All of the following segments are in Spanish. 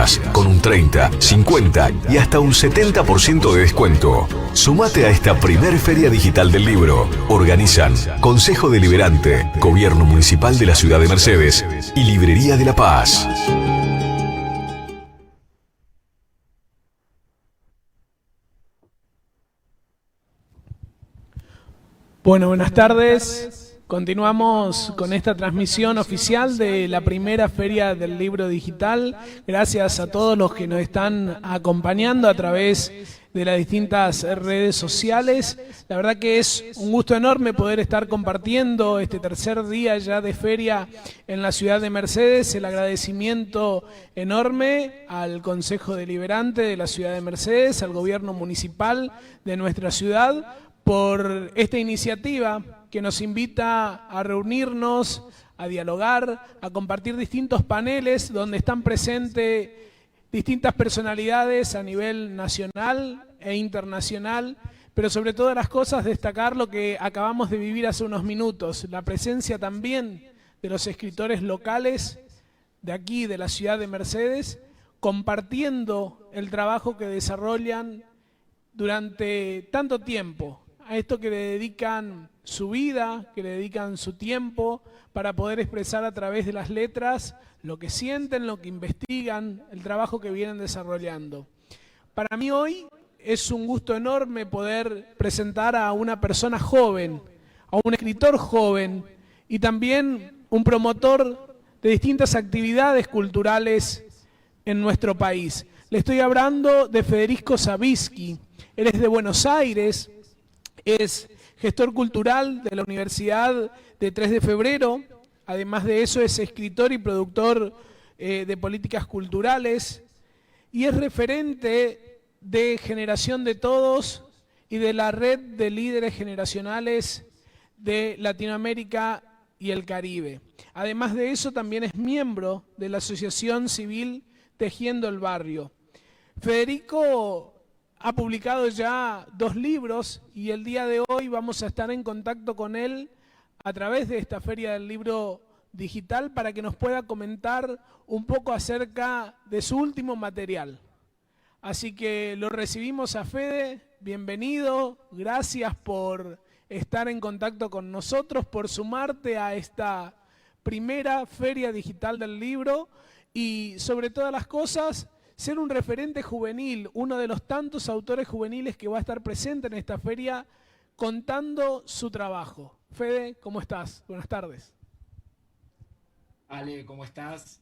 días, con un 30, 50 y hasta un 70% de descuento. Sumate a esta primer Feria Digital del Libro. Organizan Consejo Deliberante, Gobierno Municipal de la Ciudad de Mercedes y Librería de La Paz. Bueno, buenas tardes. Continuamos con esta transmisión oficial de la primera Feria del Libro Digital. Gracias a todos los que nos están acompañando a través de las distintas redes sociales. La verdad que es un gusto enorme poder estar compartiendo este tercer día ya de feria en la ciudad de Mercedes. El agradecimiento enorme al Consejo Deliberante de la ciudad de Mercedes, al gobierno municipal de nuestra ciudad, por esta iniciativa que nos invita a reunirnos, a dialogar, a compartir distintos paneles donde están presentes distintas personalidades a nivel nacional e internacional, pero sobre todas las cosas destacar lo que acabamos de vivir hace unos minutos, la presencia también de los escritores locales de aquí, de la ciudad de Mercedes, compartiendo el trabajo que desarrollan durante tanto tiempo, a esto que le dedican su vida, que le dedican su tiempo para poder expresar a través de las letras lo que sienten, lo que investigan, el trabajo que vienen desarrollando. Para mí hoy es un gusto enorme poder presentar a una persona joven, a un escritor joven y también un promotor de distintas actividades culturales en nuestro país. Le estoy hablando de Federico Savitzky. Él es de Buenos Aires, es gestor cultural de la Universidad de 3 de Febrero, además de eso es escritor y productor de políticas culturales y es referente de Generación de Todos y de la red de líderes generacionales de Latinoamérica y el Caribe. Además de eso también es miembro de la Asociación Civil Tejiendo el Barrio. Federico ha publicado ya 2 libros y el día de hoy vamos a estar en contacto con él a través de esta Feria del Libro Digital para que nos pueda comentar un poco acerca de su último material. Así que lo recibimos a Fede, bienvenido, gracias por estar en contacto con nosotros, por sumarte a esta primera Feria Digital del Libro y sobre todas las cosas, ser un referente juvenil, uno de los tantos autores juveniles que va a estar presente en esta feria contando su trabajo. Fede, ¿cómo estás? Buenas tardes. Ale, ¿cómo estás?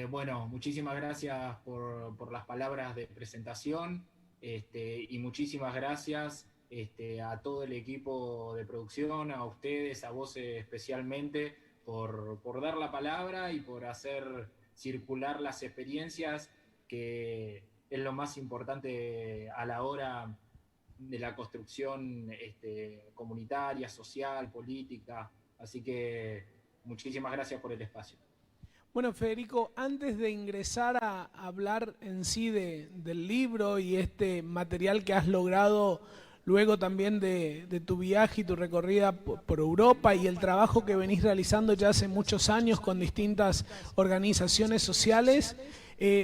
Bueno, muchísimas gracias por las palabras de presentación y muchísimas gracias a todo el equipo de producción, a ustedes, a vos especialmente, por dar la palabra y por hacer circular las experiencias, que es lo más importante a la hora de la construcción comunitaria, social, política. Así que muchísimas gracias por el espacio. Bueno, Federico, antes de ingresar a hablar en sí del libro y este material que has logrado luego también de tu viaje y tu recorrida por Europa y el trabajo que venís realizando ya hace muchos años con distintas organizaciones sociales,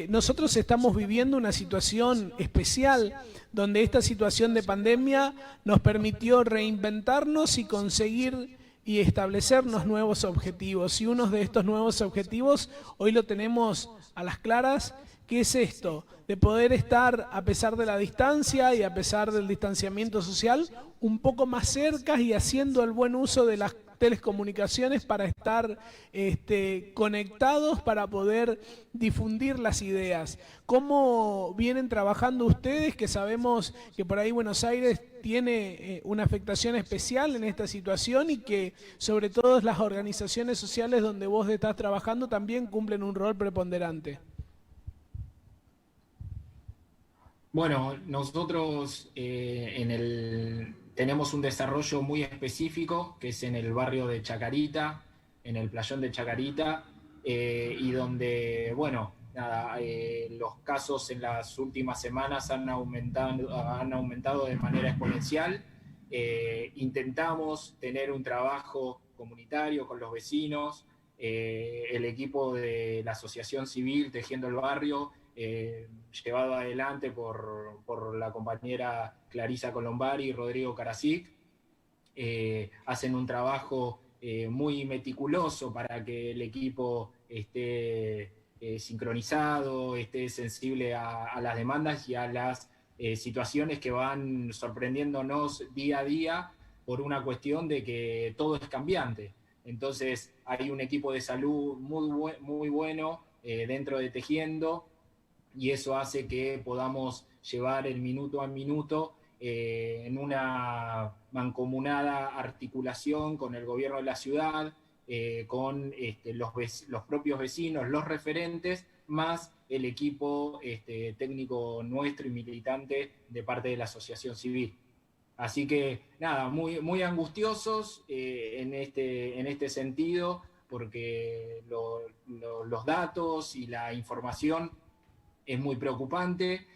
nosotros estamos viviendo una situación especial donde esta situación de pandemia nos permitió reinventarnos y conseguir y establecernos nuevos objetivos. Y uno de estos nuevos objetivos hoy lo tenemos a las claras, que es esto, de poder estar a pesar de la distancia y a pesar del distanciamiento social, un poco más cerca y haciendo el buen uso de las telecomunicaciones para estar conectados, para poder difundir las ideas. ¿Cómo vienen trabajando ustedes, que sabemos que por ahí Buenos Aires tiene una afectación especial en esta situación y que sobre todo las organizaciones sociales donde vos estás trabajando también cumplen un rol preponderante? Bueno, nosotros tenemos un desarrollo muy específico, que es en el barrio de Chacarita, en el playón de Chacarita, y donde, bueno, nada, los casos en las últimas semanas han aumentado de manera exponencial. Intentamos tener un trabajo comunitario con los vecinos. El equipo de la Asociación Civil Tejiendo el Barrio llevado adelante por la compañera Clarisa Colombari y Rodrigo Karasik. Hacen un trabajo muy meticuloso para que el equipo esté sincronizado, esté sensible a las demandas y a las situaciones que van sorprendiéndonos día a día por una cuestión de que todo es cambiante. Entonces hay un equipo de salud muy bueno dentro de Tejiendo, y eso hace que podamos llevar el minuto a minuto en una mancomunada articulación con el gobierno de la ciudad, con los propios vecinos, los referentes, más el equipo técnico nuestro y militante de parte de la asociación civil. Así que nada, muy angustiosos en este sentido, porque los datos y la información es muy preocupante.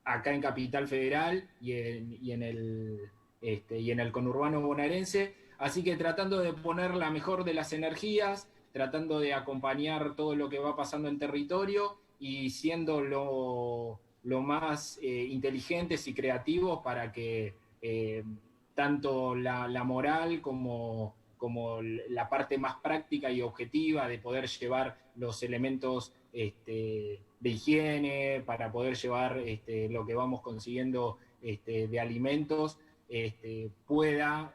Acá en Capital Federal y en el conurbano bonaerense, así que tratando de poner la mejor de las energías, tratando de acompañar todo lo que va pasando en territorio y siendo lo más inteligentes y creativos para que tanto la moral como la parte más práctica y objetiva de poder llevar los elementos de higiene, para poder llevar lo que vamos consiguiendo de alimentos, pueda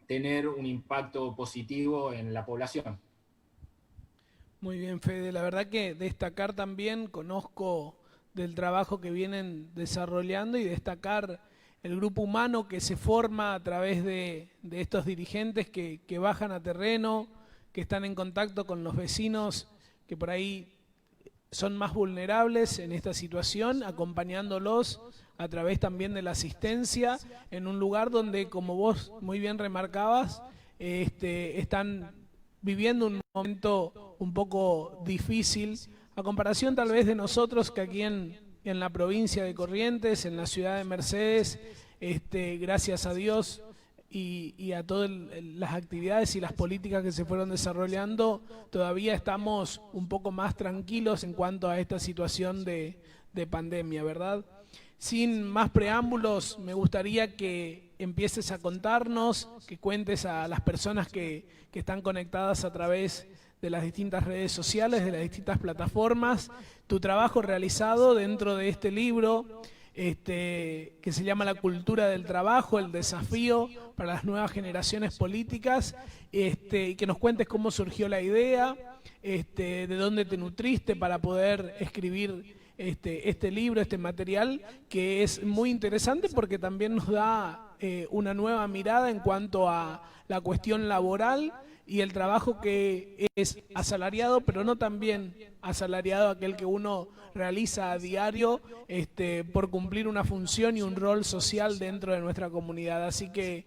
tener un impacto positivo en la población. Muy bien, Fede. La verdad que destacar también, conozco del trabajo que vienen desarrollando y destacar el grupo humano que se forma a través de estos dirigentes que bajan a terreno, que están en contacto con los vecinos, que por ahí son más vulnerables en esta situación, acompañándolos a través también de la asistencia en un lugar donde, como vos muy bien remarcabas, están viviendo un momento un poco difícil, a comparación tal vez de nosotros que aquí en la provincia de Corrientes, en la ciudad de Mercedes, gracias a Dios y a todas las actividades y las políticas que se fueron desarrollando, todavía estamos un poco más tranquilos en cuanto a esta situación de pandemia, ¿verdad? Sin más preámbulos, me gustaría que empieces a contarnos, que cuentes a las personas que están conectadas a través de las distintas redes sociales, de las distintas plataformas, tu trabajo realizado dentro de este libro, que se llama La cultura del trabajo, el desafío para las nuevas generaciones políticas, y que nos cuentes cómo surgió la idea, de dónde te nutriste para poder escribir este libro, este material, que es muy interesante porque también nos da una nueva mirada en cuanto a la cuestión laboral y el trabajo que es asalariado, pero no también asalariado aquel que uno realiza a diario por cumplir una función y un rol social dentro de nuestra comunidad. Así que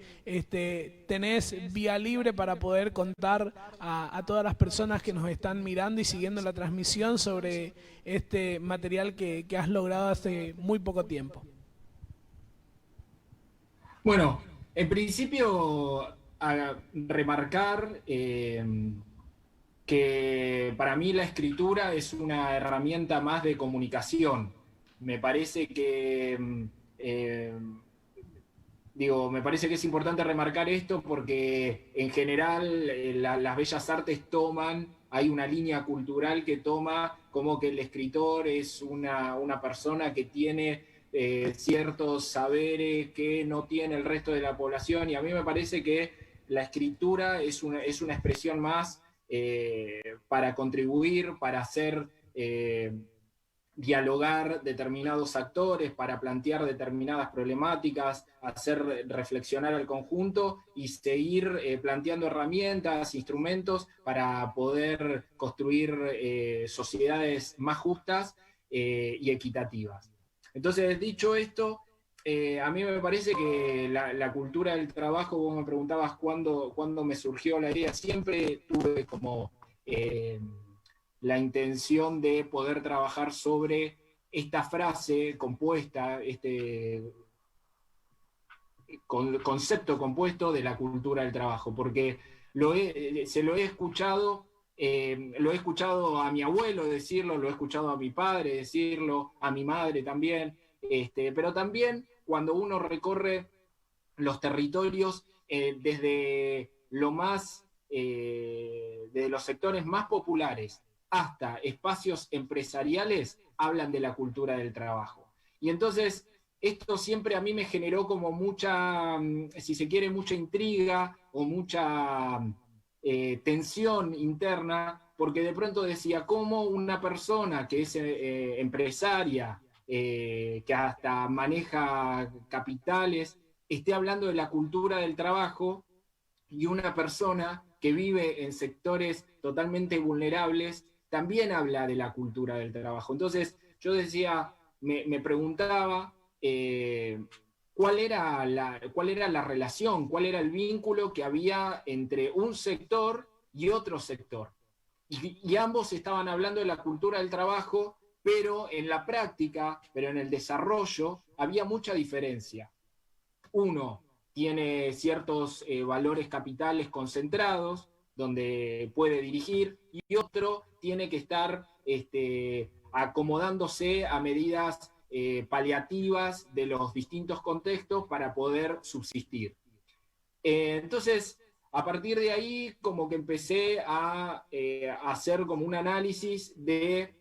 tenés vía libre para poder contar a todas las personas que nos están mirando y siguiendo la transmisión sobre este material que has logrado hace muy poco tiempo. Bueno, en principio a remarcar que para mí la escritura es una herramienta más de comunicación. Me parece que me parece que es importante remarcar esto porque en general las bellas artes hay una línea cultural que toma como que el escritor es una persona que tiene ciertos saberes que no tiene el resto de la población, y a mí me parece que la escritura es una expresión más para contribuir, para hacer dialogar determinados actores, para plantear determinadas problemáticas, hacer reflexionar al conjunto y seguir planteando herramientas, instrumentos para poder construir sociedades más justas y equitativas. Entonces, dicho esto, a mí me parece que la cultura del trabajo, vos me preguntabas cuándo me surgió la idea, siempre tuve como la intención de poder trabajar sobre esta frase compuesta, concepto compuesto de la cultura del trabajo, porque se lo he escuchado Lo he escuchado a mi abuelo decirlo, lo he escuchado a mi padre decirlo, a mi madre también, pero también cuando uno recorre los territorios desde lo más, de los sectores más populares hasta espacios empresariales, hablan de la cultura del trabajo. Y entonces, esto siempre a mí me generó como mucha, si se quiere, mucha intriga o mucha tensión interna, porque de pronto decía, ¿cómo una persona que es empresaria, que hasta maneja capitales, esté hablando de la cultura del trabajo, y una persona que vive en sectores totalmente vulnerables también habla de la cultura del trabajo? Entonces yo decía, me preguntaba cuál era la relación, cuál era el vínculo que había entre un sector y otro sector. Y ambos estaban hablando de la cultura del trabajo, pero en la práctica, pero en el desarrollo, había mucha diferencia. Uno tiene ciertos valores capitales concentrados, donde puede dirigir, y otro tiene que estar acomodándose a medidas paliativas de los distintos contextos para poder subsistir. Entonces, a partir de ahí, como que empecé a hacer como un análisis de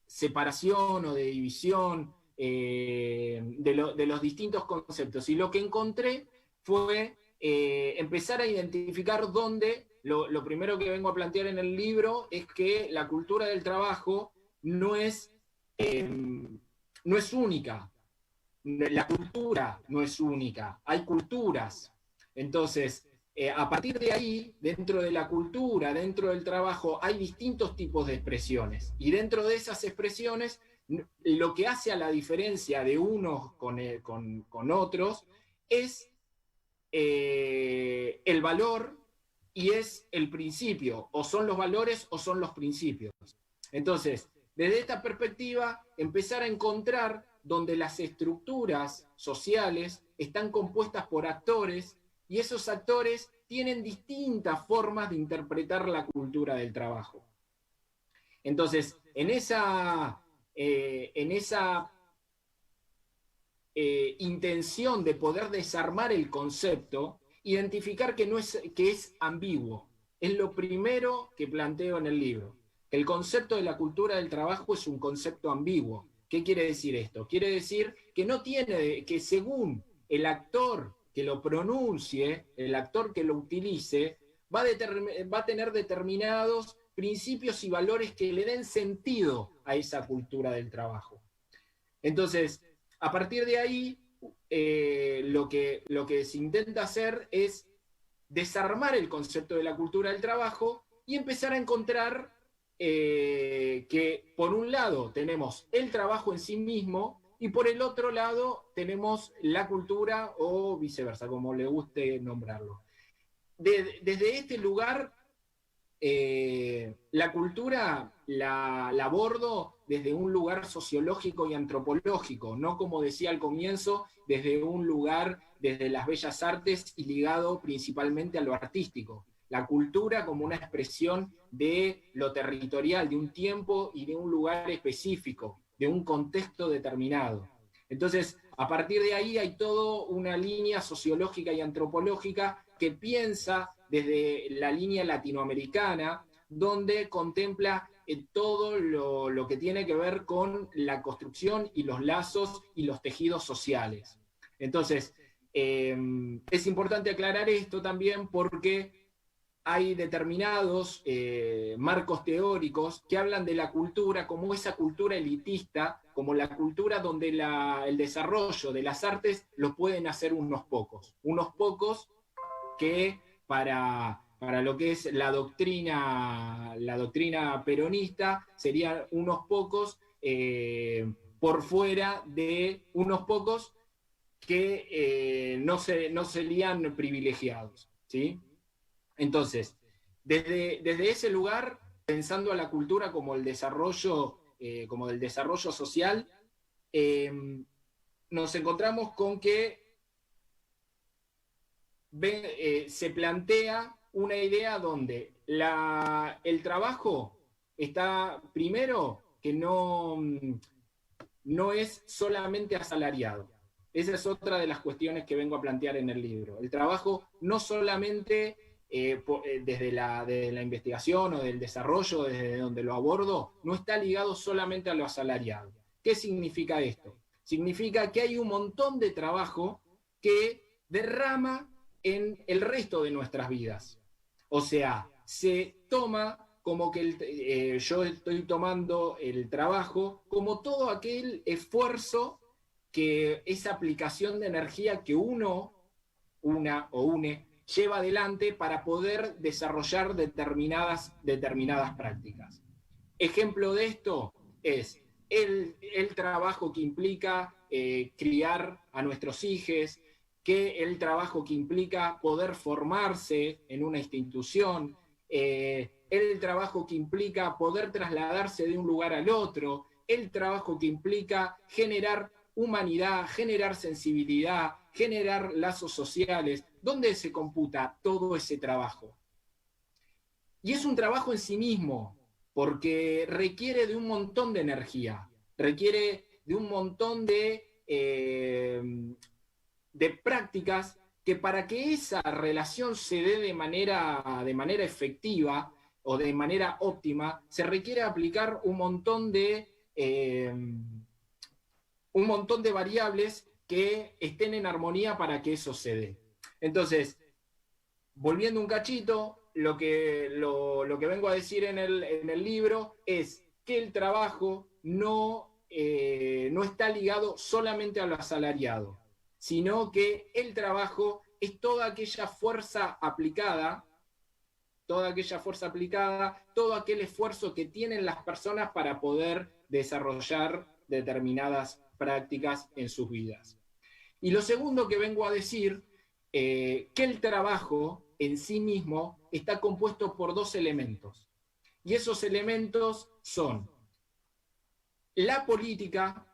separación o de división de los distintos conceptos. Y lo que encontré fue empezar a identificar dónde, lo primero que vengo a plantear en el libro es que la cultura del trabajo no es única. La cultura no es única, hay culturas. Entonces, a partir de ahí, dentro de la cultura, dentro del trabajo, hay distintos tipos de expresiones. Y dentro de esas expresiones, lo que hace a la diferencia de unos con otros es el valor y es el principio. O son los valores o son los principios. Entonces, desde esta perspectiva, empezar a encontrar donde las estructuras sociales están compuestas por actores, y esos actores tienen distintas formas de interpretar la cultura del trabajo. Entonces, en esa intención de poder desarmar el concepto, identificar que es ambiguo. Es lo primero que planteo en el libro. El concepto de la cultura del trabajo es un concepto ambiguo. ¿Qué quiere decir esto? Quiere decir que no tiene, que según el actor que lo pronuncie, el actor que lo utilice, va a tener determinados principios y valores que le den sentido a esa cultura del trabajo. Entonces, a partir de ahí, lo que se intenta hacer es desarmar el concepto de la cultura del trabajo y empezar a encontrar que por un lado tenemos el trabajo en sí mismo y por el otro lado tenemos la cultura, o viceversa, como le guste nombrarlo. Desde este lugar, la cultura la abordo desde un lugar sociológico y antropológico, no, como decía al comienzo, desde un lugar, desde las bellas artes y ligado principalmente a lo artístico. La cultura como una expresión de lo territorial, de un tiempo y de un lugar específico, de un contexto determinado. Entonces, a partir de ahí hay toda una línea sociológica y antropológica que piensa desde la línea latinoamericana, donde contempla todo lo que tiene que ver con la construcción y los lazos y los tejidos sociales. Entonces, es importante aclarar esto también porque hay determinados marcos teóricos que hablan de la cultura como esa cultura elitista, como la cultura donde el desarrollo de las artes lo pueden hacer unos pocos que para lo que es la doctrina peronista serían unos pocos por fuera de unos pocos que no serían privilegiados, ¿sí? Entonces, desde ese lugar, pensando a la cultura como el desarrollo social, nos encontramos con que se plantea una idea donde el trabajo está, primero, que no es solamente asalariado. Esa es otra de las cuestiones que vengo a plantear en el libro. El trabajo no solamente desde la investigación o del desarrollo, desde donde lo abordo, no está ligado solamente a lo asalariado. ¿Qué significa esto? Significa que hay un montón de trabajo que derrama en el resto de nuestras vidas. O sea, se toma como que yo estoy tomando el trabajo como todo aquel esfuerzo, que esa aplicación de energía que una o une lleva adelante para poder desarrollar determinadas prácticas. Ejemplo de esto es el trabajo que implica criar a nuestros hijos, que el trabajo que implica poder formarse en una institución, el trabajo que implica poder trasladarse de un lugar al otro, el trabajo que implica generar humanidad, generar sensibilidad, generar lazos sociales. ¿Dónde se computa todo ese trabajo? Y es un trabajo en sí mismo, porque requiere de un montón de energía, requiere de un montón de prácticas que, para que esa relación se dé de manera efectiva o de manera óptima, se requiere aplicar un montón de variables que estén en armonía para que eso se dé. Entonces, volviendo un cachito, lo que vengo a decir en el libro es que el trabajo no está ligado solamente a lo asalariado, sino que el trabajo es toda aquella fuerza aplicada, todo aquel esfuerzo que tienen las personas para poder desarrollar determinadas prácticas en sus vidas. Y lo segundo que vengo a decir, que el trabajo en sí mismo está compuesto por dos elementos. Y esos elementos son la política,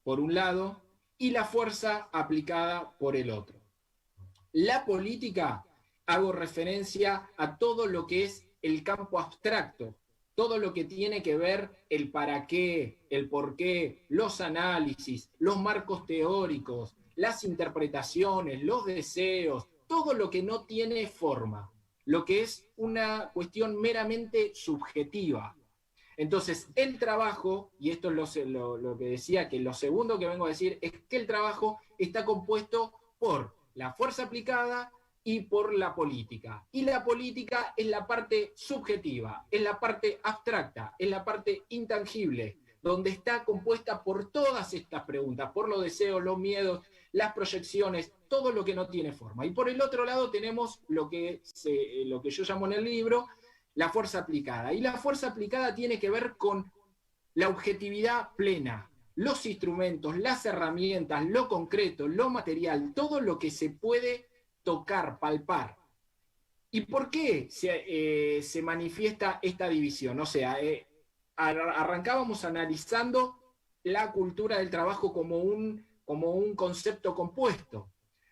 por un lado, y la fuerza aplicada por el otro. La política, hago referencia a todo lo que es el campo abstracto, todo lo que tiene que ver el para qué, el por qué, los análisis, los marcos teóricos, las interpretaciones, los deseos, todo lo que no tiene forma, lo que es una cuestión meramente subjetiva. Entonces, el trabajo, y esto es lo que decía, que lo segundo que vengo a decir, es que el trabajo está compuesto por la fuerza aplicada y por la política. Y la política es la parte subjetiva, es la parte abstracta, es la parte intangible, donde está compuesta por todas estas preguntas, por los deseos, los miedos, las proyecciones, todo lo que no tiene forma. Y por el otro lado tenemos lo que yo llamo en el libro la fuerza aplicada. Y la fuerza aplicada tiene que ver con la objetividad plena, los instrumentos, las herramientas, lo concreto, lo material, todo lo que se puede tocar, palpar. ¿Y por qué se manifiesta esta división? O sea, arrancábamos analizando la cultura del trabajo como un concepto compuesto.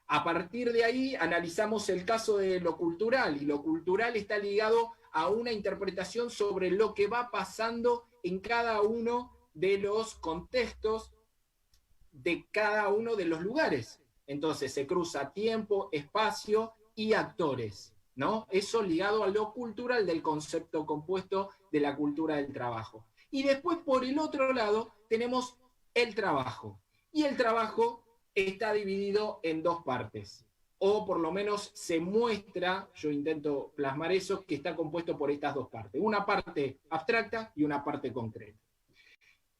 A partir de ahí analizamos el caso de lo cultural, y lo cultural está ligado a una interpretación sobre lo que va pasando en cada uno de los contextos de cada uno de los lugares. Entonces se cruza tiempo, espacio y actores, ¿no? Eso ligado a lo cultural del concepto compuesto de la cultura del trabajo. Y después, por el otro lado, tenemos el trabajo. Y el trabajo está dividido en dos partes. O por lo menos se muestra, yo intento plasmar eso, que está compuesto por estas dos partes. Una parte abstracta y una parte concreta.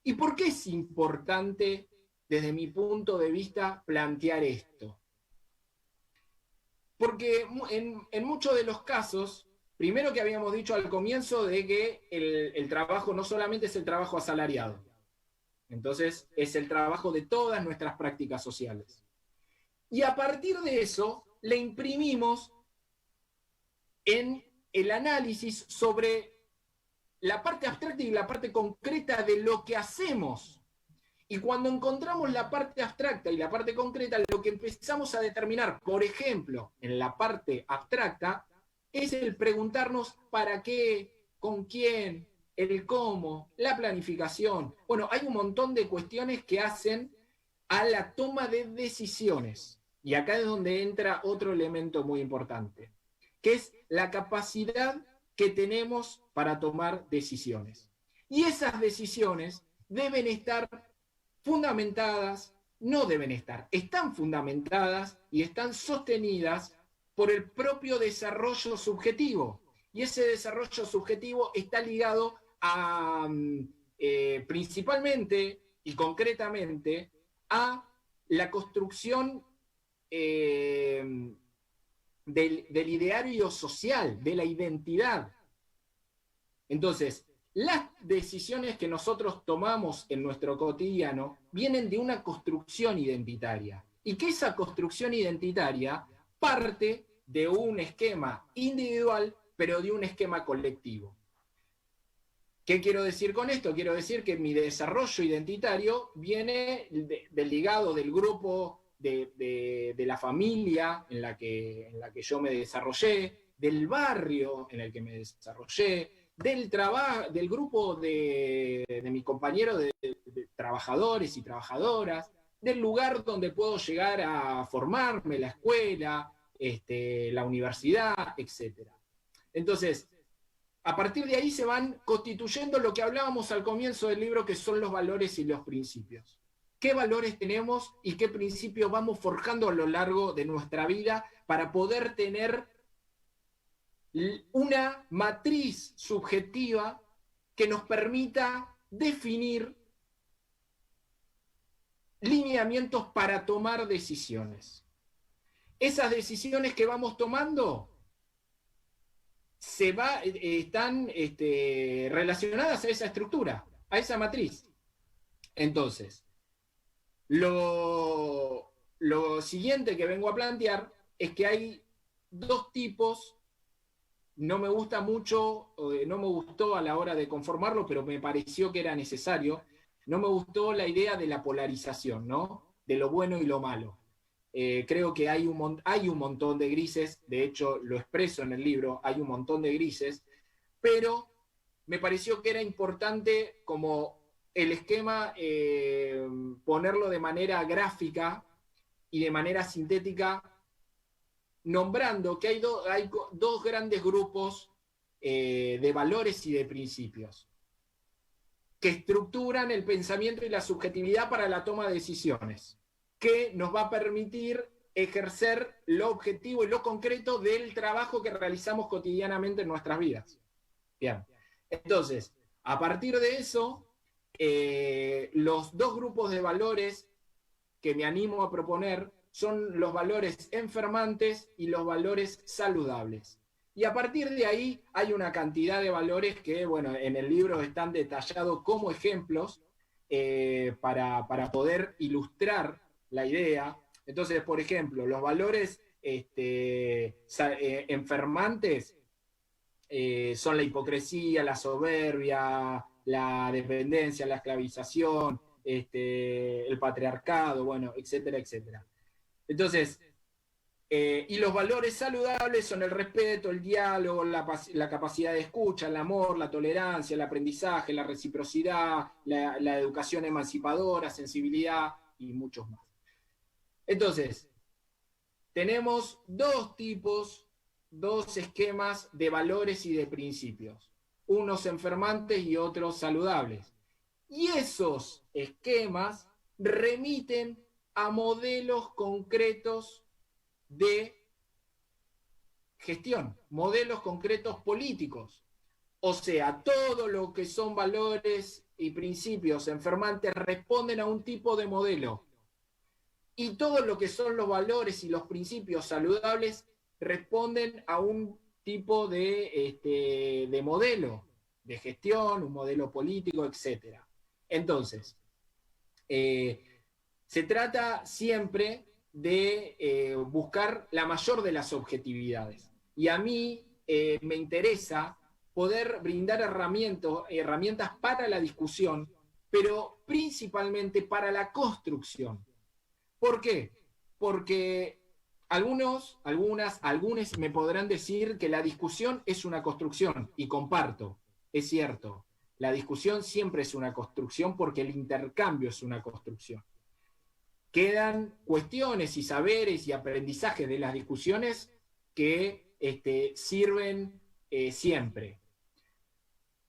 ¿Y por qué es importante, desde mi punto de vista, plantear esto? Porque en muchos de los casos, primero que habíamos dicho al comienzo de que el trabajo no solamente es el trabajo asalariado, entonces es el trabajo de todas nuestras prácticas sociales. Y a partir de eso le imprimimos en el análisis sobre la parte abstracta y la parte concreta de lo que hacemos. Y cuando encontramos la parte abstracta y la parte concreta, lo que empezamos a determinar, por ejemplo, en la parte abstracta, es el preguntarnos para qué, con quién, el cómo, la planificación. Bueno, hay un montón de cuestiones que hacen a la toma de decisiones. Y acá es donde entra otro elemento muy importante, que es la capacidad que tenemos para tomar decisiones. Y esas decisiones deben estar fundamentadas, no deben estar, están fundamentadas y están sostenidas por el propio desarrollo subjetivo. Y ese desarrollo subjetivo está ligado a, principalmente y concretamente, a la construcción del ideario social, de la identidad. Entonces, las decisiones que nosotros tomamos en nuestro cotidiano vienen de una construcción identitaria. Y que esa construcción identitaria parte de un esquema individual, pero de un esquema colectivo. ¿Qué quiero decir con esto? Quiero decir que mi desarrollo identitario viene del ligado del grupo, de la familia en la que yo me desarrollé, del barrio en el que me desarrollé, del trabajo, del grupo de mis compañeros de trabajadores y trabajadoras, del lugar donde puedo llegar a formarme, la escuela, la universidad, etc. Entonces, a partir de ahí se van constituyendo lo que hablábamos al comienzo del libro, que son los valores y los principios. ¿Qué valores tenemos y qué principios vamos forjando a lo largo de nuestra vida para poder tener una matriz subjetiva que nos permita definir lineamientos para tomar decisiones? Esas decisiones que vamos tomando están relacionadas a esa estructura, a esa matriz. Entonces, lo siguiente que vengo a plantear es que hay dos tipos. No me gusta mucho, no me gustó a la hora de conformarlo, pero me pareció que era necesario. No me gustó la idea de la polarización, ¿no? De lo bueno y lo malo. Creo que hay un montón de grises, de hecho lo expreso en el libro, hay un montón de grises, pero me pareció que era importante como el esquema ponerlo de manera gráfica y de manera sintética, nombrando que hay dos grandes grupos de valores y de principios que estructuran el pensamiento y la subjetividad para la toma de decisiones, que nos va a permitir ejercer lo objetivo y lo concreto del trabajo que realizamos cotidianamente en nuestras vidas. Bien, entonces, a partir de eso, los dos grupos de valores que me animo a proponer son los valores enfermantes y los valores saludables. Y a partir de ahí hay una cantidad de valores que, bueno, en el libro están detallados como ejemplos para poder ilustrar la idea. Entonces, por ejemplo, los valores enfermantes son la hipocresía, la soberbia, la dependencia, la esclavización, el patriarcado, bueno, etcétera, etcétera. Entonces, y los valores saludables son el respeto, el diálogo, la capacidad de escucha, el amor, la tolerancia, el aprendizaje, la reciprocidad, la educación emancipadora, sensibilidad y muchos más. Entonces, tenemos dos tipos, dos esquemas de valores y de principios, unos enfermantes y otros saludables. Y esos esquemas remiten a modelos concretos de gestión, modelos concretos políticos. O sea, todo lo que son valores y principios enfermantes responden a un tipo de modelo. Y todo lo que son los valores y los principios saludables responden a un tipo de modelo de gestión, un modelo político, etc. Entonces, se trata siempre de buscar la mayor de las objetividades. Y a mí me interesa poder brindar herramientas para la discusión, pero principalmente para la construcción. ¿Por qué? Porque algunos me podrán decir que la discusión es una construcción, y comparto, es cierto. La discusión siempre es una construcción porque el intercambio es una construcción. Quedan cuestiones y saberes y aprendizajes de las discusiones que sirven siempre.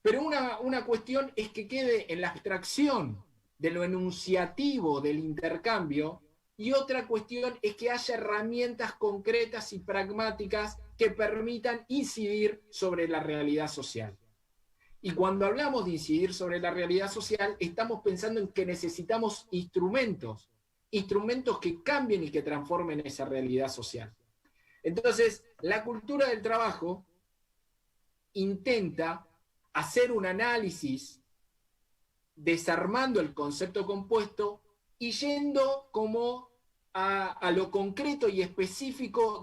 Pero una cuestión es que quede en la abstracción de lo enunciativo del intercambio, y otra cuestión es que haya herramientas concretas y pragmáticas que permitan incidir sobre la realidad social. Y cuando hablamos de incidir sobre la realidad social, estamos pensando en que necesitamos instrumentos que cambien y que transformen esa realidad social. Entonces, la cultura del trabajo intenta hacer un análisis desarmando el concepto compuesto y yendo como a lo concreto y específico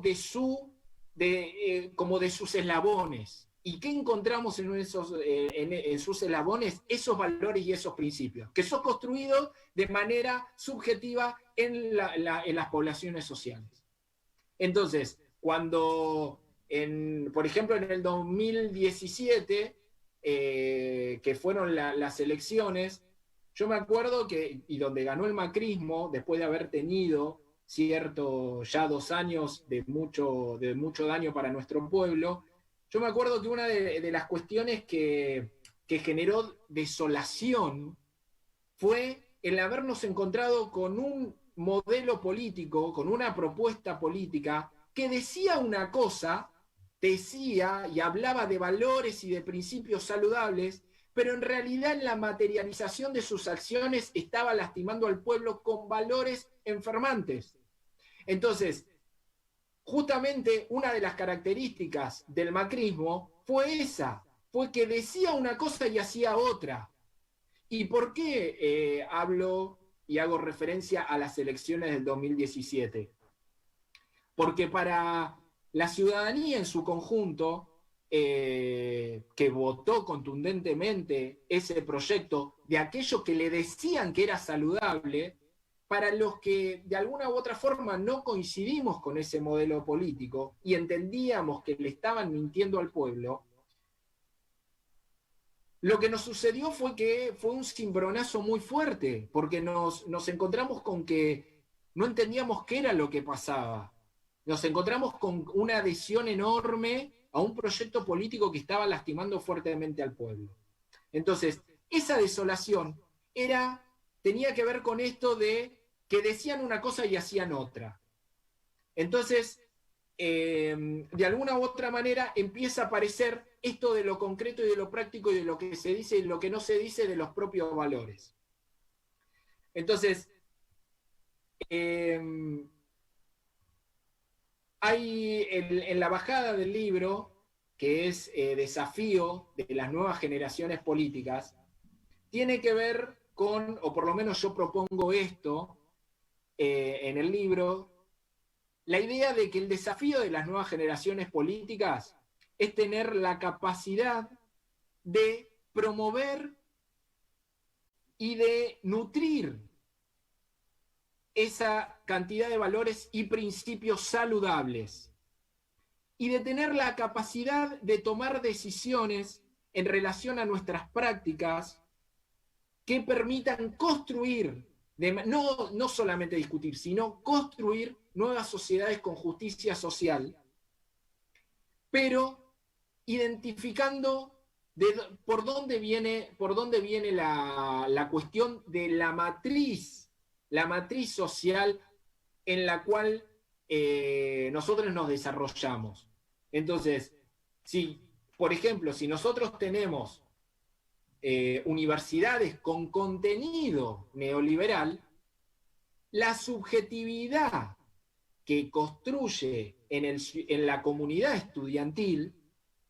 como de sus eslabones. ¿Y qué encontramos en sus eslabones? Esos valores y esos principios, que son construidos de manera subjetiva en las poblaciones sociales. Entonces, cuando, por ejemplo, en el 2017, que fueron las elecciones, yo me acuerdo y donde ganó el macrismo, después de haber tenido ya 2 años de mucho daño para nuestro pueblo, yo me acuerdo que una de las cuestiones que generó desolación fue el habernos encontrado con un modelo político, con una propuesta política que decía una cosa, decía y hablaba de valores y de principios saludables, pero en realidad en la materialización de sus acciones estaba lastimando al pueblo con valores enfermantes. Entonces, justamente una de las características del macrismo fue que decía una cosa y hacía otra. ¿Y por qué hablo y hago referencia a las elecciones del 2017? Porque para la ciudadanía en su conjunto, que votó contundentemente ese proyecto de aquello que le decían que era saludable, para los que de alguna u otra forma no coincidimos con ese modelo político y entendíamos que le estaban mintiendo al pueblo, lo que nos sucedió fue que fue un cimbronazo muy fuerte, porque nos encontramos con que no entendíamos qué era lo que pasaba. Nos encontramos con una adhesión enorme a un proyecto político que estaba lastimando fuertemente al pueblo. Entonces, esa desolación tenía que ver con esto de que decían una cosa y hacían otra. Entonces, de alguna u otra manera empieza a aparecer esto de lo concreto y de lo práctico y de lo que se dice y lo que no se dice de los propios valores. Entonces, hay en la bajada del libro, que es Desafío de las nuevas generaciones políticas, tiene que ver con, o por lo menos yo propongo esto en el libro, la idea de que el desafío de las nuevas generaciones políticas es tener la capacidad de promover y de nutrir esa cantidad de valores y principios saludables, y de tener la capacidad de tomar decisiones en relación a nuestras prácticas que permitan construir, no solamente discutir, sino construir nuevas sociedades con justicia social, pero identificando por dónde viene la cuestión de la matriz social en la cual nosotros nos desarrollamos. Entonces, por ejemplo, si nosotros tenemos universidades con contenido neoliberal, la subjetividad que construye en la comunidad estudiantil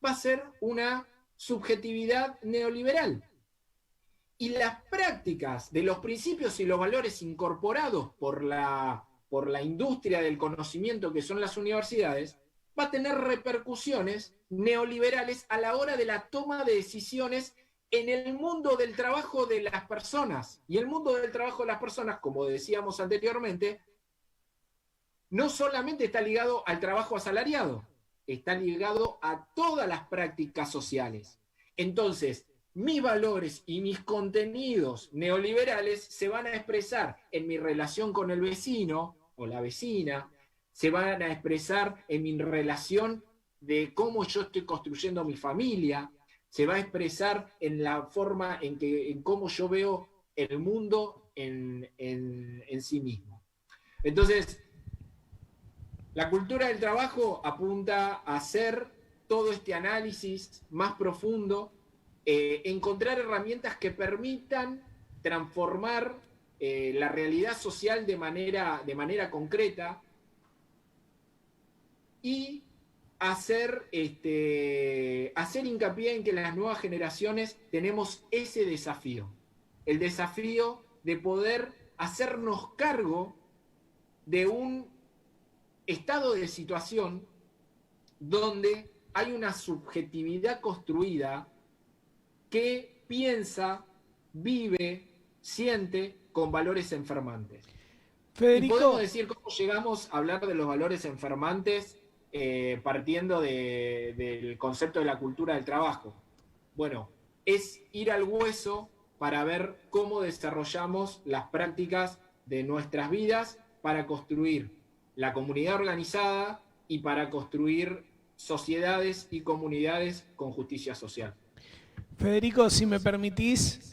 va a ser una subjetividad neoliberal. Y las prácticas de los principios y los valores incorporados por la industria del conocimiento que son las universidades, va a tener repercusiones neoliberales a la hora de la toma de decisiones en el mundo del trabajo de las personas. Y el mundo del trabajo de las personas, como decíamos anteriormente, no solamente está ligado al trabajo asalariado, está ligado a todas las prácticas sociales. Entonces, mis valores y mis contenidos neoliberales se van a expresar en mi relación con el vecino o la vecina, se van a expresar en mi relación de cómo yo estoy construyendo mi familia, se va a expresar en la forma en cómo yo veo el mundo en sí mismo. Entonces, la cultura del trabajo apunta a hacer todo este análisis más profundo, encontrar herramientas que permitan transformar la realidad social de manera concreta y hacer hincapié en que las nuevas generaciones tenemos ese desafío, el desafío de poder hacernos cargo de un estado de situación donde hay una subjetividad construida que piensa, vive, siente con valores enfermantes. Federico, y podemos decir cómo llegamos a hablar de los valores enfermantes partiendo del concepto de la cultura del trabajo. Bueno, es ir al hueso para ver cómo desarrollamos las prácticas de nuestras vidas para construir la comunidad organizada y para construir sociedades y comunidades con justicia social. Federico, si me permitís,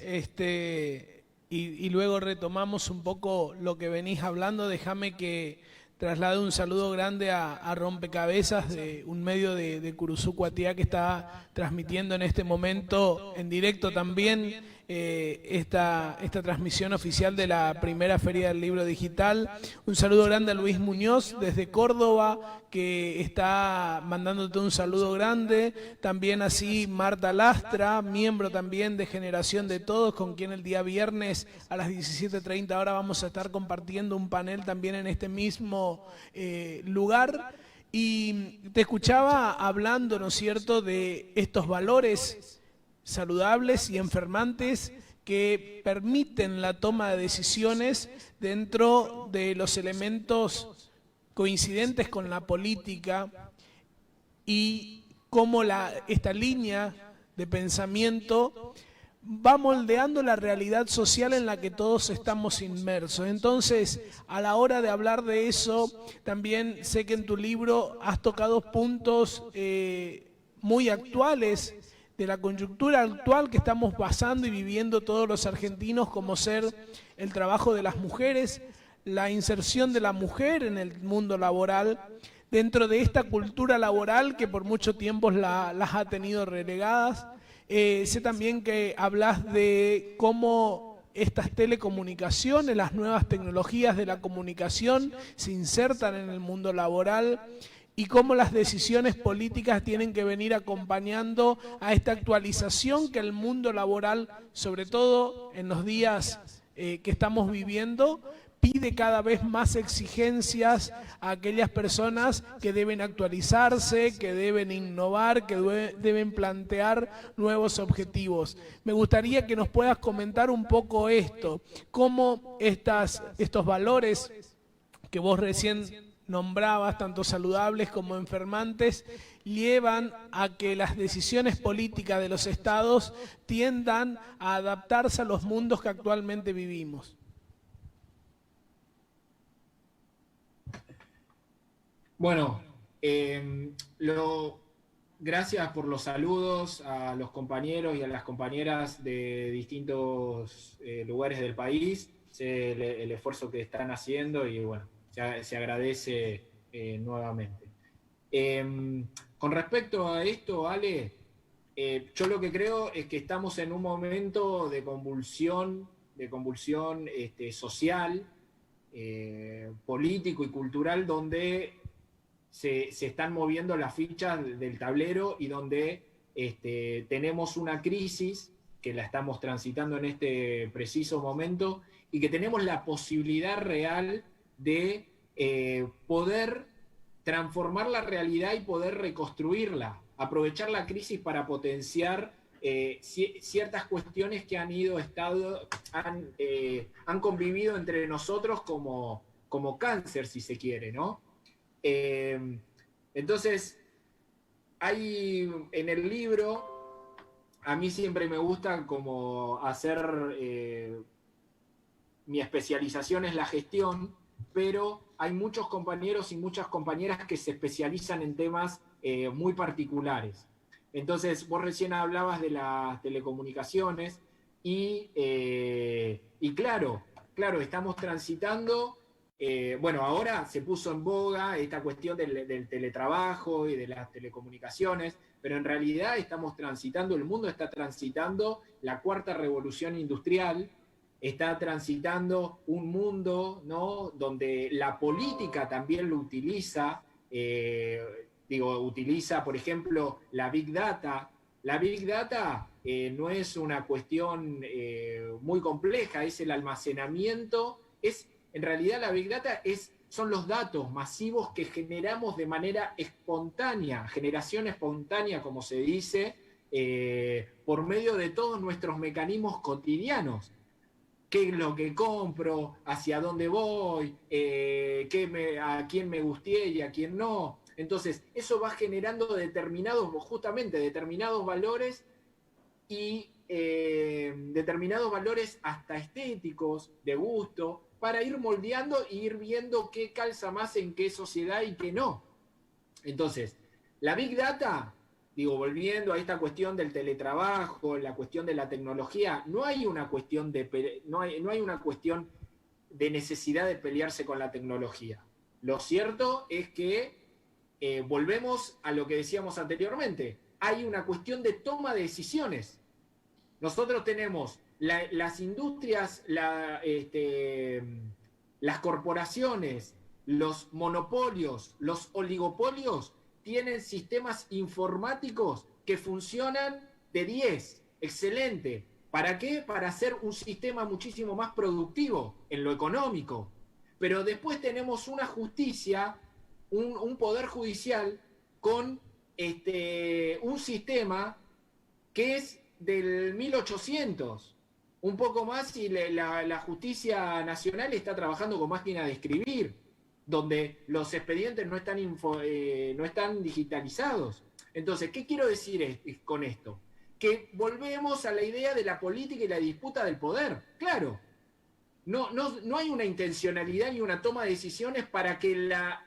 y luego retomamos un poco lo que venís hablando, déjame que traslade un saludo grande a Rompecabezas, de un medio de Curuzú, Cuatiá, que está transmitiendo en este momento en directo también esta transmisión oficial de la primera Feria del Libro Digital. Un saludo grande a Luis Muñoz desde Córdoba, que está mandándote un saludo grande. También así Marta Lastra, miembro también de Generación de Todos, con quien el día viernes a las 17:30 horas vamos a estar compartiendo un panel también en este mismo lugar. Y te escuchaba hablando, ¿no es cierto?, de estos valores saludables y enfermantes que permiten la toma de decisiones dentro de los elementos coincidentes con la política, y cómo esta línea de pensamiento va moldeando la realidad social en la que todos estamos inmersos. Entonces, a la hora de hablar de eso, también sé que en tu libro has tocado puntos muy actuales de la coyuntura actual que estamos pasando y viviendo todos los argentinos, como ser el trabajo de las mujeres, la inserción de la mujer en el mundo laboral, dentro de esta cultura laboral que por mucho tiempo las ha tenido relegadas. Sé también que hablas de cómo estas telecomunicaciones, las nuevas tecnologías de la comunicación se insertan en el mundo laboral, y cómo las decisiones políticas tienen que venir acompañando a esta actualización que el mundo laboral, sobre todo en los días que estamos viviendo, pide cada vez más exigencias a aquellas personas que deben actualizarse, que deben innovar, que deben plantear nuevos objetivos. Me gustaría que nos puedas comentar un poco esto, cómo estos valores que vos recién nombrabas, tanto saludables como enfermantes, llevan a que las decisiones políticas de los estados tiendan a adaptarse a los mundos que actualmente vivimos. Bueno, gracias por los saludos a los compañeros y a las compañeras de distintos lugares del país. Sé el esfuerzo que están haciendo y bueno, se agradece nuevamente. Con respecto a esto, Ale, yo lo que creo es que estamos en un momento de convulsión social, político y cultural, donde se están moviendo las fichas del tablero y donde tenemos una crisis que la estamos transitando en este preciso momento y que tenemos la posibilidad real de poder transformar la realidad y poder reconstruirla, aprovechar la crisis para potenciar ciertas cuestiones que han convivido entre nosotros como cáncer, si se quiere, ¿no? Entonces, hay en el libro, a mí siempre me gusta como hacer, mi especialización es la gestión, pero hay muchos compañeros y muchas compañeras que se especializan en temas muy particulares. Entonces, vos recién hablabas de las telecomunicaciones y claro, estamos transitando, bueno, ahora se puso en boga esta cuestión del teletrabajo y de las telecomunicaciones, pero en realidad estamos transitando, el mundo está transitando la cuarta revolución industrial, está transitando un mundo, ¿no?, donde la política también lo utiliza, utiliza, por ejemplo, la Big Data. La Big Data no es una cuestión muy compleja, es el almacenamiento, en realidad la Big Data son los datos masivos que generamos de manera espontánea, generación espontánea, como se dice, por medio de todos nuestros mecanismos cotidianos. ¿Qué es lo que compro? ¿Hacia dónde voy? ¿A quién me gusté y a quién no? Entonces, eso va generando determinados valores y determinados valores hasta estéticos, de gusto, para ir moldeando e ir viendo qué calza más en qué sociedad y qué no. Entonces, la Big Data, volviendo a esta cuestión del teletrabajo, la cuestión de la tecnología, no hay una cuestión de necesidad de pelearse con la tecnología. Lo cierto es que volvemos a lo que decíamos anteriormente. Hay una cuestión de toma de decisiones. Nosotros tenemos las industrias, las corporaciones, los monopolios, los oligopolios, tienen sistemas informáticos que funcionan de 10. Excelente. ¿Para qué? Para hacer un sistema muchísimo más productivo en lo económico. Pero después tenemos una justicia, un poder judicial con un sistema que es del 1800, un poco más, y la justicia nacional está trabajando con máquina de escribir, donde los expedientes no están digitalizados. Entonces, ¿qué quiero decir con esto? Que volvemos a la idea de la política y la disputa del poder. Claro, no hay una intencionalidad ni una toma de decisiones para que la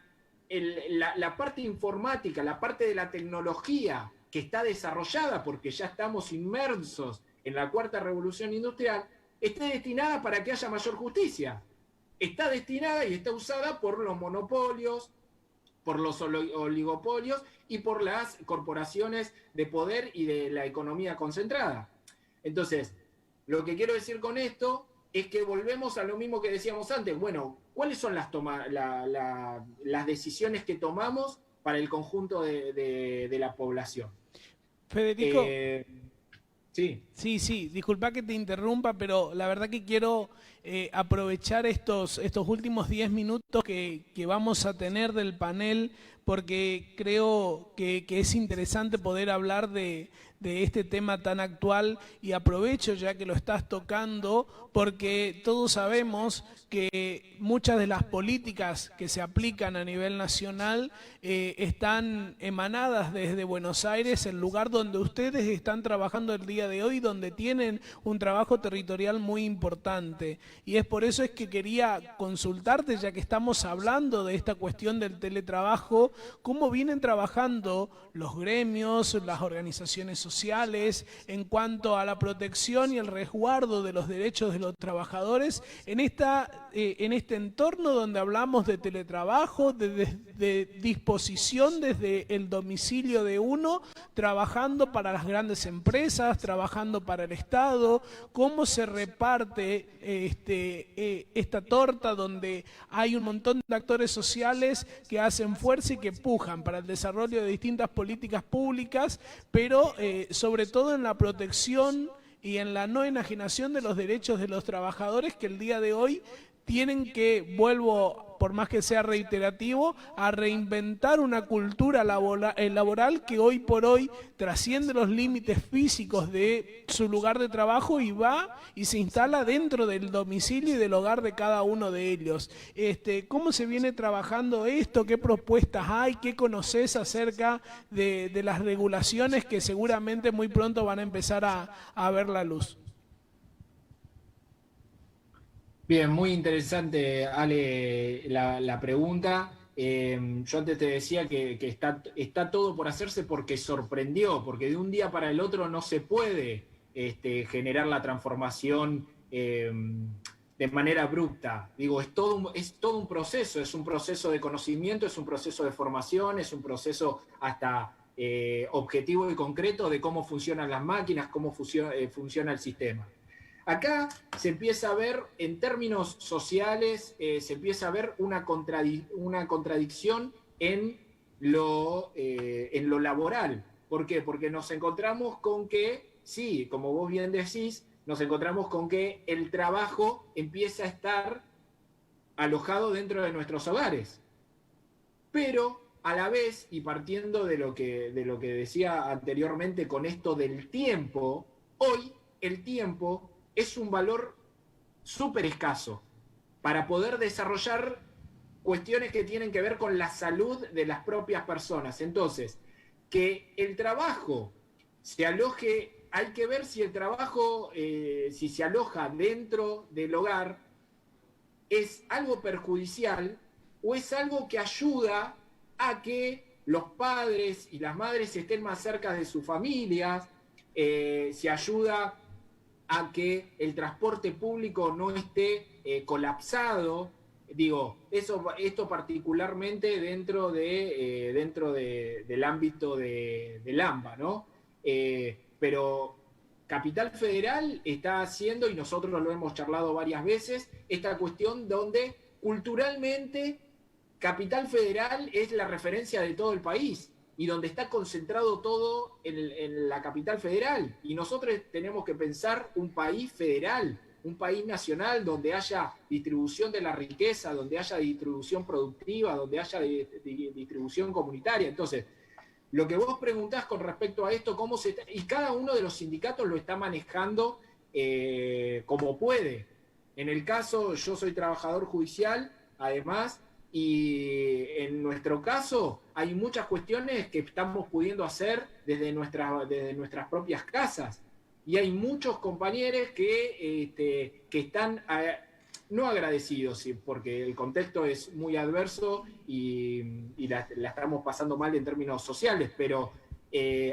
parte informática, la parte de la tecnología que está desarrollada, porque ya estamos inmersos en la cuarta revolución industrial, esté destinada para que haya mayor justicia. Está destinada y está usada por los monopolios, por los oligopolios y por las corporaciones de poder y de la economía concentrada. Entonces, lo que quiero decir con esto es que volvemos a lo mismo que decíamos antes. Bueno, ¿cuáles son las decisiones que tomamos para el conjunto de la población? Federico, sí. Sí, disculpa que te interrumpa, pero la verdad que quiero aprovechar estos últimos 10 minutos que vamos a tener del panel, porque creo que es interesante poder hablar de este tema tan actual, y aprovecho ya que lo estás tocando, porque todos sabemos que muchas de las políticas que se aplican a nivel nacional están emanadas desde Buenos Aires, el lugar donde ustedes están trabajando el día de hoy, donde tienen un trabajo territorial muy importante. Y es por eso es que quería consultarte, ya que estamos hablando de esta cuestión del teletrabajo, cómo vienen trabajando los gremios, las organizaciones sociales, en cuanto a la protección y el resguardo de los derechos de los trabajadores en este entorno donde hablamos de teletrabajo, de disposición desde el domicilio de uno, trabajando para las grandes empresas, trabajando para el Estado. ¿Cómo se reparte esta torta donde hay un montón de actores sociales que hacen fuerza y que pujan para el desarrollo de distintas políticas públicas, pero sobre todo en la protección y en la no enajenación de los derechos de los trabajadores, que el día de hoy tienen que, vuelvo, por más que sea reiterativo, a reinventar una cultura laboral que hoy por hoy trasciende los límites físicos de su lugar de trabajo y va y se instala dentro del domicilio y del hogar de cada uno de ellos. ¿Cómo se viene trabajando esto? ¿Qué propuestas hay? ¿Qué conoces acerca de las regulaciones que seguramente muy pronto van a empezar a ver la luz? Bien, muy interesante, Ale, la pregunta. Yo antes te decía que está todo por hacerse porque sorprendió, porque de un día para el otro no se puede generar la transformación de manera abrupta. Digo, es todo un proceso, es un proceso de conocimiento, es un proceso de formación, es un proceso hasta objetivo y concreto de cómo funcionan las máquinas, cómo funciona el sistema. Acá se empieza a ver, en términos sociales, se empieza a ver una contradicción en lo laboral. ¿Por qué? Porque nos encontramos con que, sí, como vos bien decís, nos encontramos con que el trabajo empieza a estar alojado dentro de nuestros hogares. Pero a la vez, y partiendo de lo que decía anteriormente con esto del tiempo, hoy el tiempo es un valor súper escaso para poder desarrollar cuestiones que tienen que ver con la salud de las propias personas. Entonces, que el trabajo se aloje, hay que ver si el trabajo, si se aloja dentro del hogar, es algo perjudicial o es algo que ayuda a que los padres y las madres estén más cerca de sus familias, se ayuda a que el transporte público no esté colapsado. Digo, esto particularmente dentro del ámbito del AMBA, ¿no? Pero Capital Federal está haciendo, y nosotros lo hemos charlado varias veces, esta cuestión donde culturalmente Capital Federal es la referencia de todo el país y donde está concentrado todo en la capital federal. Y nosotros tenemos que pensar un país federal, un país nacional donde haya distribución de la riqueza, donde haya distribución productiva, donde haya distribución comunitaria. Entonces, lo que vos preguntás con respecto a esto, y cada uno de los sindicatos lo está manejando como puede. En el caso, yo soy trabajador judicial, además, y en nuestro caso hay muchas cuestiones que estamos pudiendo hacer desde nuestras propias casas. Y hay muchos compañeros que están no agradecidos, porque el contexto es muy adverso y la estamos pasando mal en términos sociales, pero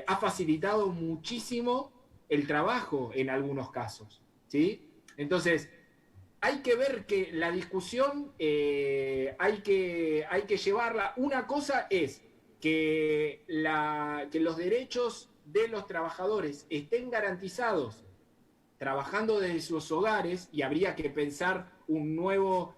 ha facilitado muchísimo el trabajo en algunos casos, ¿sí? Entonces, hay que ver que la discusión hay que llevarla. Una cosa es que los derechos de los trabajadores estén garantizados trabajando desde sus hogares, y habría que pensar nuevos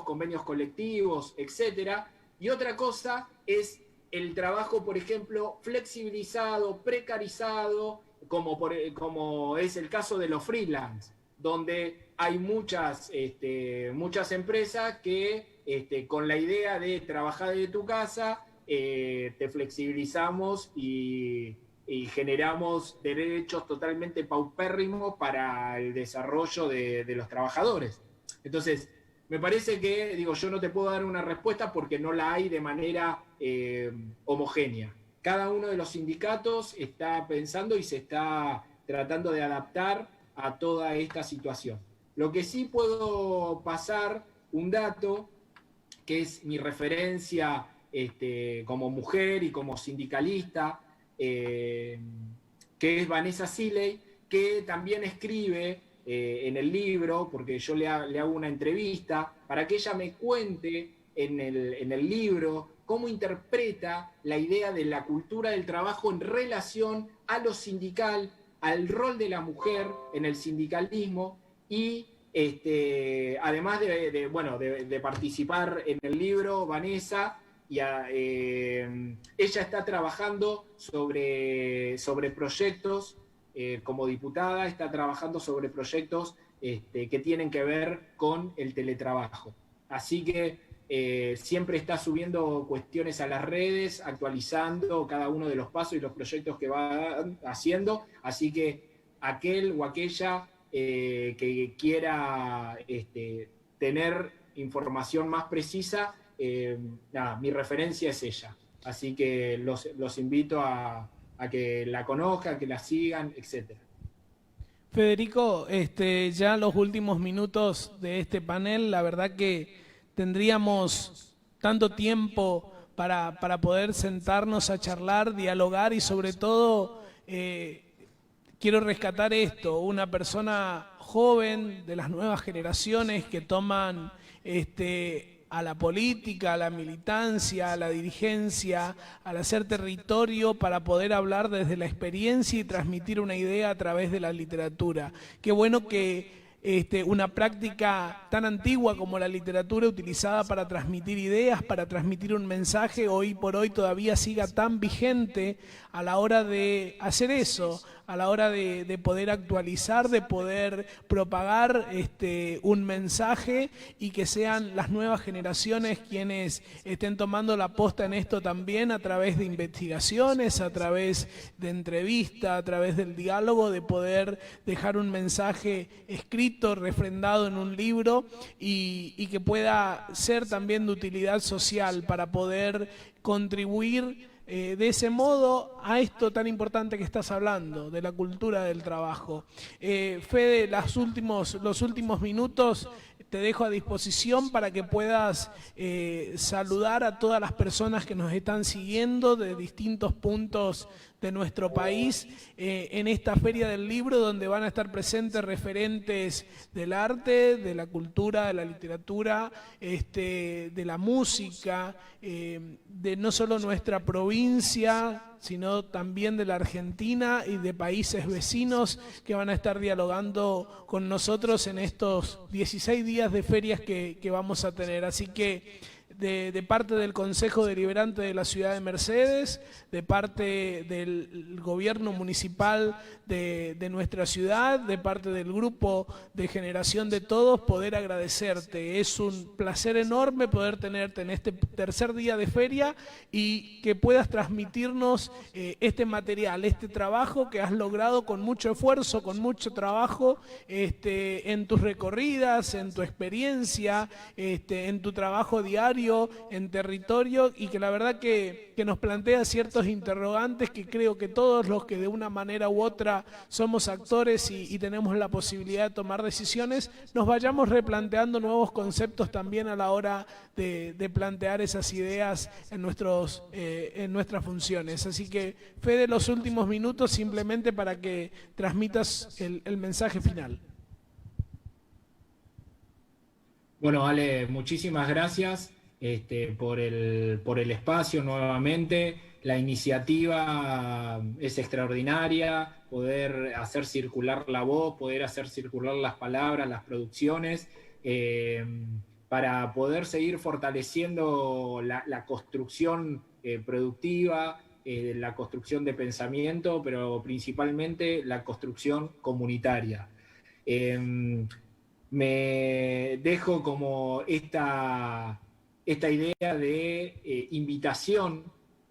convenios colectivos, etcétera. Y otra cosa es el trabajo, por ejemplo, flexibilizado, precarizado, como es el caso de los freelance, donde hay muchas empresas que con la idea de trabajar desde tu casa, te flexibilizamos y generamos derechos totalmente paupérrimos para el desarrollo de los trabajadores. Entonces, me parece que, yo no te puedo dar una respuesta porque no la hay de manera homogénea. Cada uno de los sindicatos está pensando y se está tratando de adaptar a toda esta situación. Lo que sí puedo pasar un dato, que es mi referencia como mujer y como sindicalista, que es Vanessa Seeley, que también escribe en el libro, porque yo le hago una entrevista, para que ella me cuente en el libro cómo interpreta la idea de la cultura del trabajo en relación a lo sindical, al rol de la mujer en el sindicalismo, y además de participar en el libro, Vanessa, ella está trabajando sobre proyectos, como diputada, está trabajando sobre proyectos que tienen que ver con el teletrabajo. Así que siempre está subiendo cuestiones a las redes, actualizando cada uno de los pasos y los proyectos que va haciendo. Así que aquel o aquella que quiera tener información más precisa, mi referencia es ella. Así que los invito a que la conozcan, que la sigan, etc. Federico, ya los últimos minutos de este panel, la verdad que tendríamos tanto tiempo para poder sentarnos a charlar, dialogar y sobre todo quiero rescatar esto, una persona joven de las nuevas generaciones que toman a la política, a la militancia, a la dirigencia, al hacer territorio para poder hablar desde la experiencia y transmitir una idea a través de la literatura. Qué bueno que una práctica tan antigua como la literatura utilizada para transmitir ideas, para transmitir un mensaje, hoy por hoy todavía siga tan vigente a la hora de hacer eso, a la hora de poder actualizar, de poder propagar un mensaje y que sean las nuevas generaciones quienes estén tomando la posta en esto también a través de investigaciones, a través de entrevistas, a través del diálogo, de poder dejar un mensaje escrito, refrendado en un libro y que pueda ser también de utilidad social para poder contribuir de ese modo a esto tan importante que estás hablando, de la cultura del trabajo. Fede, los últimos minutos te dejo a disposición para que puedas saludar a todas las personas que nos están siguiendo de distintos puntos de nuestro país en esta Feria del Libro, donde van a estar presentes referentes del arte, de la cultura, de la literatura, de la música, de no solo nuestra provincia, sino también de la Argentina y de países vecinos que van a estar dialogando con nosotros en estos 16 días de ferias que vamos a tener. Así que de parte del Consejo Deliberante de la Ciudad de Mercedes, de parte del gobierno municipal de nuestra ciudad, de parte del grupo de Generación de Todos, poder agradecerte. Es un placer enorme poder tenerte en este tercer día de feria y que puedas transmitirnos este material, este trabajo que has logrado con mucho esfuerzo, con mucho trabajo en tus recorridas, en tu experiencia, en tu trabajo diario, en territorio, y que la verdad que nos plantea ciertos interrogantes que creo que todos los que de una manera u otra somos actores y tenemos la posibilidad de tomar decisiones, nos vayamos replanteando nuevos conceptos también a la hora de plantear esas ideas en nuestras funciones. Así que, Fede, los últimos minutos simplemente para que transmitas el mensaje final. Bueno, Ale, muchísimas gracias por el espacio nuevamente. La iniciativa es extraordinaria, poder hacer circular la voz, poder hacer circular las palabras, las producciones, para poder seguir fortaleciendo la construcción productiva, la construcción de pensamiento, pero principalmente la construcción comunitaria. Me dejo como esta idea de invitación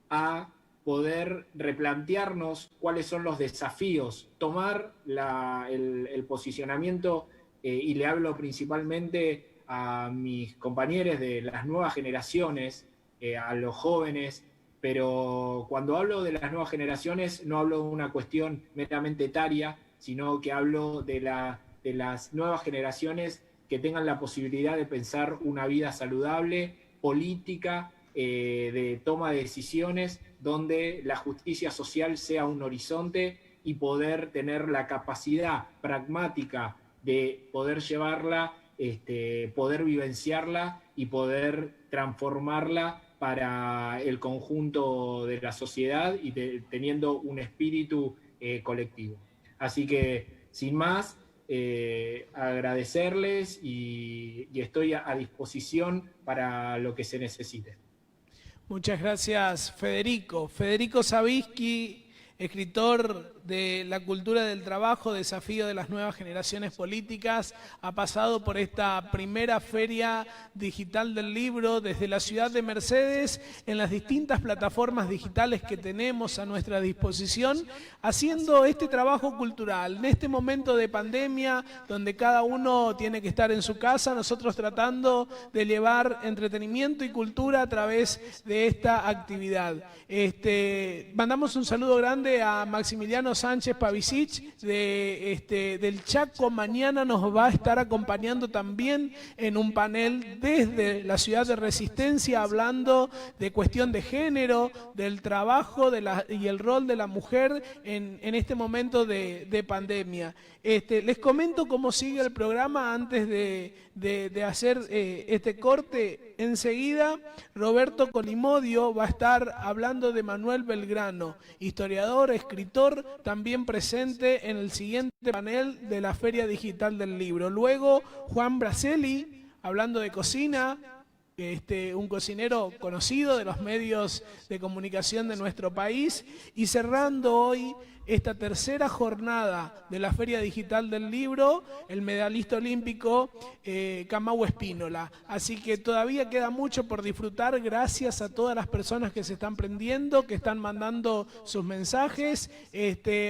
a poder replantearnos cuáles son los desafíos, tomar el posicionamiento, y le hablo principalmente a mis compañeros de las nuevas generaciones, a los jóvenes, pero cuando hablo de las nuevas generaciones no hablo de una cuestión meramente etaria, sino que hablo de las nuevas generaciones que tengan la posibilidad de pensar una vida saludable, política, de toma de decisiones, donde la justicia social sea un horizonte y poder tener la capacidad pragmática de poder llevarla, poder vivenciarla y poder transformarla para el conjunto de la sociedad y teniendo un espíritu colectivo. Así que, sin más, agradecerles y estoy a disposición para lo que se necesite. Muchas gracias, Federico. Federico Savisky, escritor de La cultura del trabajo, desafío de las nuevas generaciones políticas, ha pasado por esta primera feria digital del libro desde la ciudad de Mercedes, en las distintas plataformas digitales que tenemos a nuestra disposición, haciendo este trabajo cultural. En este momento de pandemia, donde cada uno tiene que estar en su casa, nosotros tratando de llevar entretenimiento y cultura a través de esta actividad. Mandamos un saludo grande a Maximiliano Sánchez Pavicic del Chaco. Mañana nos va a estar acompañando también en un panel desde la ciudad de Resistencia, hablando de cuestión de género, del trabajo y el rol de la mujer en este momento de pandemia. Les comento cómo sigue el programa antes de hacer este corte. Enseguida Roberto Colimodio va a estar hablando de Manuel Belgrano, historiador, escritor, también presente en el siguiente panel de la Feria Digital del Libro. Luego Juan Braselli, hablando de cocina, un cocinero conocido de los medios de comunicación de nuestro país, y cerrando hoy esta tercera jornada de la Feria Digital del Libro, el medallista olímpico Kamau Espínola. Así que todavía queda mucho por disfrutar. Gracias a todas las personas que se están prendiendo, que están mandando sus mensajes.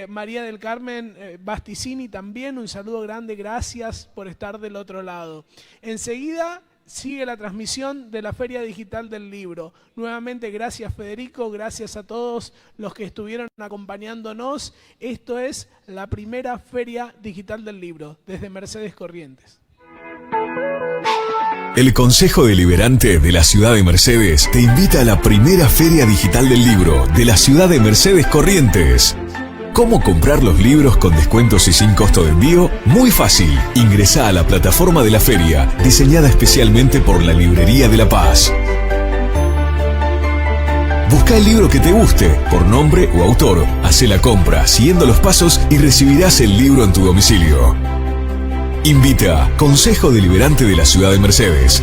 María del Carmen Basticini también, un saludo grande, gracias por estar del otro lado. Enseguida sigue la transmisión de la Feria Digital del Libro. Nuevamente, gracias Federico, gracias a todos los que estuvieron acompañándonos. Esto es la primera Feria Digital del Libro, desde Mercedes Corrientes. El Consejo Deliberante de la Ciudad de Mercedes te invita a la primera Feria Digital del Libro de la Ciudad de Mercedes Corrientes. ¿Cómo comprar los libros con descuentos y sin costo de envío? Muy fácil. Ingresá a la plataforma de la feria, diseñada especialmente por la Librería de La Paz. Busca el libro que te guste, por nombre o autor. Hacé la compra siguiendo los pasos y recibirás el libro en tu domicilio. Invita Consejo Deliberante de la Ciudad de Mercedes.